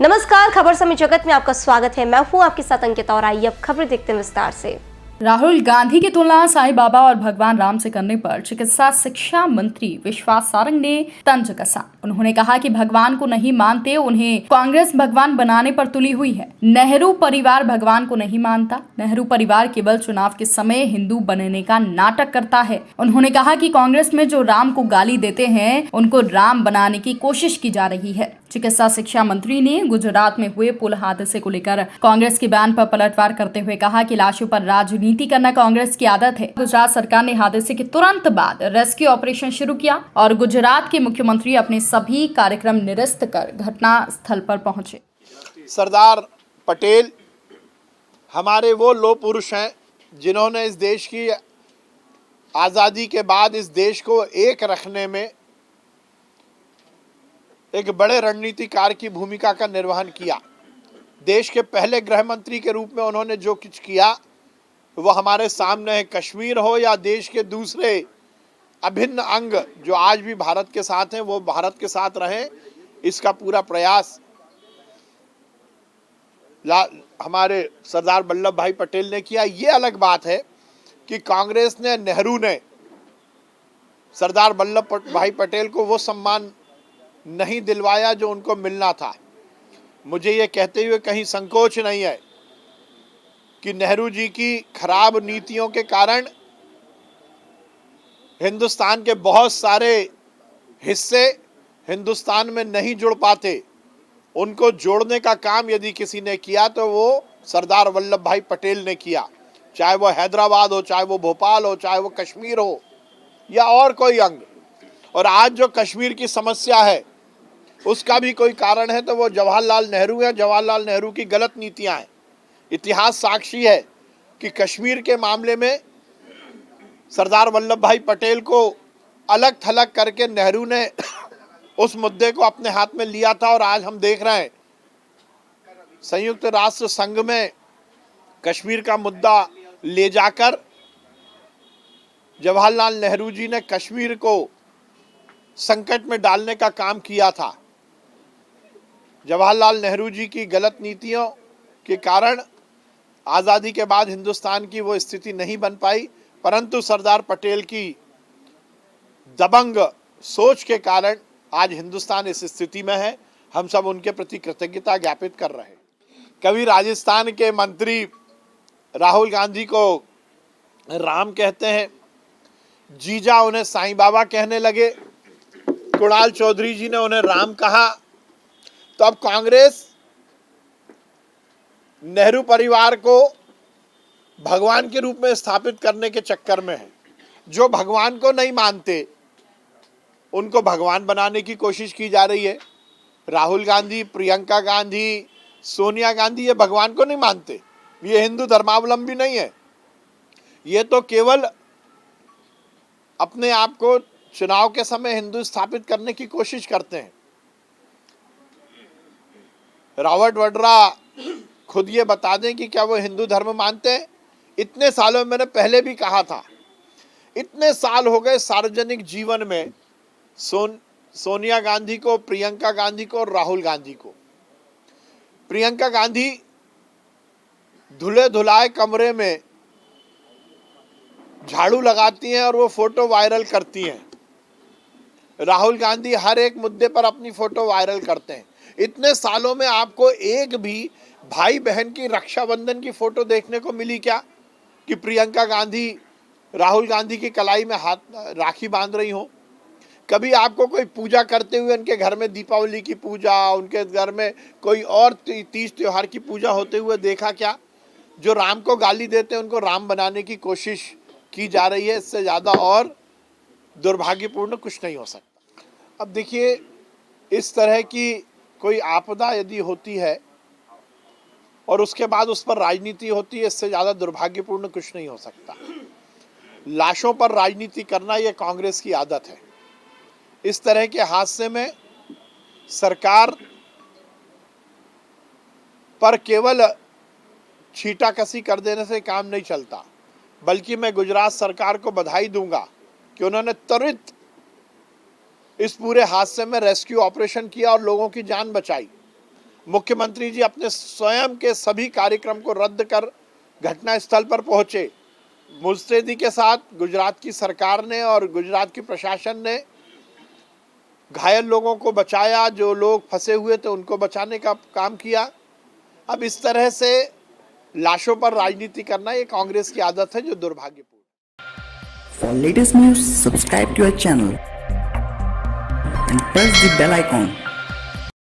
नमस्कार, खबर समय जगत में आपका स्वागत है। मैं हूं आपके साथ अंकिता और आइए अब खबर देखते हैं विस्तार से। राहुल गांधी की तुलना साईं बाबा और भगवान राम से करने पर चिकित्सा शिक्षा मंत्री विश्वास सारंग ने तंज कसा। उन्होंने कहा कि भगवान को नहीं मानते, उन्हें कांग्रेस भगवान बनाने पर तुली हुई है। नेहरू परिवार भगवान को नहीं मानता। नेहरू परिवार केवल चुनाव के समय हिंदू बनने का नाटक करता है। उन्होंने कहा कि कांग्रेस में जो राम को गाली देते हैं उनको राम बनाने की कोशिश की जा रही है। चिकित्सा शिक्षा मंत्री ने गुजरात में हुए पुल हादसे को लेकर कांग्रेस के बयान पर पलटवार करते हुए कहा कि लाशों पर राजनीति करना कांग्रेस की आदत है। गुजरात सरकार ने हादसे के तुरंत बाद रेस्क्यू ऑपरेशन शुरू किया और गुजरात के मुख्यमंत्री अपने सभी कार्यक्रम निरस्त कर घटना स्थल पर पहुंचे। सरदार पटेल हमारे वो लोह पुरुष हैं जिन्होंने इस देश की आज़ादी के बाद इस देश को एक रखने में एक बड़े रणनीतिकार की भूमिका का निर्वहन किया। देश के पहले गृह मंत्री के रूप में उन्होंने जो कुछ किया वो हमारे सामने है। कश्मीर हो या देश के दूसरे अभिन्न अंग जो आज भी भारत के साथ हैं वो भारत के साथ रहें, इसका पूरा प्रयास हमारे सरदार वल्लभ भाई पटेल ने किया। ये अलग बात है कि कांग्रेस ने, नेहरू ने सरदार वल्लभ भाई पटेल को वो सम्मान नहीं दिलवाया जो उनको मिलना था। मुझे ये कहते हुए कहीं संकोच नहीं है कि नेहरू जी की खराब नीतियों के कारण हिंदुस्तान के बहुत सारे हिस्से हिंदुस्तान में नहीं जुड़ पाते। उनको जोड़ने का काम यदि किसी ने किया तो वो सरदार वल्लभ भाई पटेल ने किया, चाहे वो हैदराबाद हो, चाहे वो भोपाल हो, चाहे वो कश्मीर हो या और कोई अंग। और आज जो कश्मीर की समस्या है उसका भी कोई कारण है तो वो जवाहरलाल नेहरू है। जवाहरलाल नेहरू की गलत नीतियां हैं। इतिहास साक्षी है कि कश्मीर के मामले में सरदार वल्लभ भाई पटेल को अलग थलग करके नेहरू ने उस मुद्दे को अपने हाथ में लिया था। और आज हम देख रहे हैं संयुक्त राष्ट्र संघ में कश्मीर का मुद्दा ले जाकर जवाहरलाल नेहरू जी ने कश्मीर को संकट में डालने का काम किया था। जवाहरलाल नेहरू जी की गलत नीतियों के कारण आज़ादी के बाद हिंदुस्तान की वो स्थिति नहीं बन पाई, परंतु सरदार पटेल की दबंग सोच के कारण आज हिंदुस्तान इस स्थिति में है। हम सब उनके प्रति कृतज्ञता ज्ञापित कर रहे हैं। कभी राजस्थान के मंत्री राहुल गांधी को राम कहते हैं, जीजा उन्हें साईं बाबा कहने लगे, कुणाल चौधरी जी ने उन्हें राम कहा। तो अब कांग्रेस नेहरू परिवार को भगवान के रूप में स्थापित करने के चक्कर में है। जो भगवान को नहीं मानते उनको भगवान बनाने की कोशिश की जा रही है। राहुल गांधी, प्रियंका गांधी, सोनिया गांधी ये भगवान को नहीं मानते, ये हिंदू धर्मावलंबी नहीं है। ये तो केवल अपने आप को चुनाव के समय हिंदू स्थापित करने की कोशिश करते हैं। रॉबर्ट वड्रा खुद ये बता दें कि क्या वो हिंदू धर्म मानते हैं। इतने सालों में मैंने पहले भी कहा था, इतने साल हो गए सार्वजनिक जीवन में सोनिया गांधी को, प्रियंका गांधी को और राहुल गांधी को। प्रियंका गांधी धुले धुलाए कमरे में झाड़ू लगाती हैं और वो फोटो वायरल करती हैं। राहुल गांधी हर एक मुद्दे पर अपनी फोटो वायरल करते हैं। इतने सालों में आपको एक भी भाई बहन की रक्षाबंधन की फोटो देखने को मिली क्या कि प्रियंका गांधी राहुल गांधी की कलाई में हाथ राखी बांध रही हो? कभी आपको कोई पूजा करते हुए उनके घर में दीपावली की पूजा, उनके घर में कोई और तीज त्योहार की पूजा होते हुए देखा क्या? जो राम को गाली देते हैं उनको राम बनाने की कोशिश की जा रही है। इससे ज़्यादा और दुर्भाग्यपूर्ण कुछ नहीं हो सकता। अब देखिए, इस तरह की कोई आपदा यदि होती है और उसके बाद उस पर राजनीति होती है, इससे ज़्यादा दुर्भाग्यपूर्ण कुछ नहीं हो सकता। लाशों पर राजनीति करना ये कांग्रेस की आदत है। इस तरह के हादसे में सरकार पर केवल छींटाकशी कर देने से काम नहीं चलता, बल्कि मैं गुजरात सरकार को बधाई दूंगा कि उन्होंने त्वरित इस पूरे हादसे में रेस्क्यू ऑपरेशन किया और लोगों की जान बचाई। मुख्यमंत्री जी अपने स्वयं के सभी कार्यक्रम को रद्द कर घटनास्थल पर पहुंचे। मुस्तैदी के साथ गुजरात की सरकार ने और गुजरात की प्रशासन ने घायल लोगों को बचाया, जो लोग फंसे हुए थे उनको बचाने का काम किया। अब इस तरह से लाशों पर राजनीति करना ये कांग्रेस की आदत है, जो दुर्भाग्यपूर्ण। For latest news, subscribe to our channel and press the bell icon